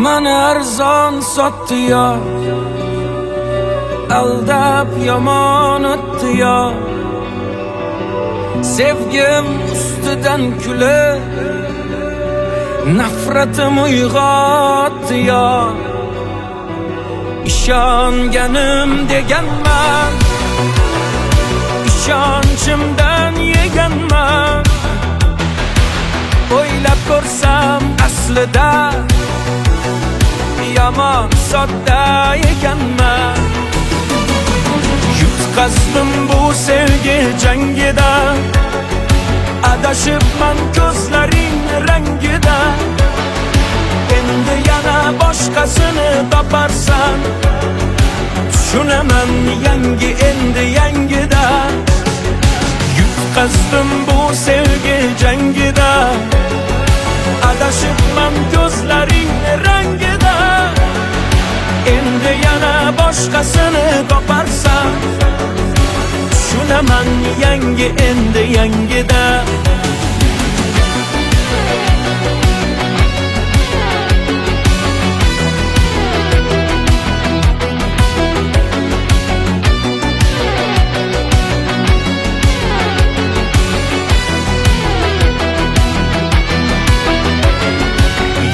Mani arzon sotdi yo, aldab yomon o'tdi yo. Sevgim ustidan kulib nafratim uyg'otdi yo. İshonganim deganman, ishonchimdan yeganman. O'ylab ko'rsam aslida yomon sodda ekanman. Yutqazdim bu sevgi jangida, adashibman ko'zlaring rangida. Endi yana boshqasini toparsan, tushunaman yangi endi yangida. Yutqazdim bu sevgi jangida, adashibman ko'zlaring rangida. Endi yana boshqasini toparsan, tushunaman yangi endi yangida.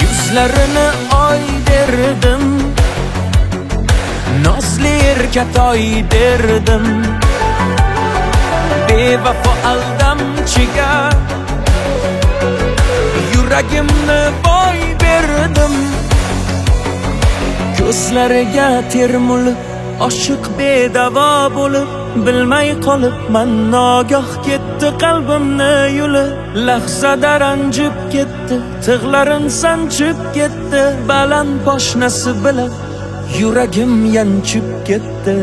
Yuzlarini oy derdim, nozli erkatoy derdim. Bevafo aldamchiga yuragimni boy berdim. Ko'zlariga termulib, oshiq bedavo bo'lib, bilmay qolibman nogoh ketdi qalbimni yulib. Lahzada ranjib ketdi, tig'larin sanchib ketdi. Baland poshnasi bilan yuragim yanchib ketdi.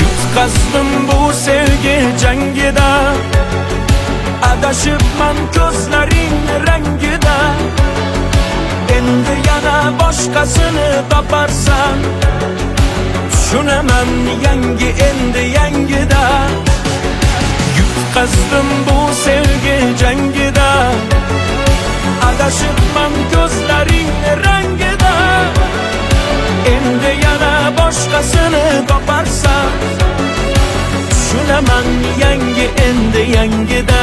Yutqazdim bu sevgi jangida, adashibman ko'zlaring rangida. Endi yana boshqasini toparsan, tushunaman yangi endi yangida. Yutqazdim bu sevgi jangida, adashibman ko'zlaring rangida. Endi yana boshqasini toparsan, tushunaman yangi endi yangida.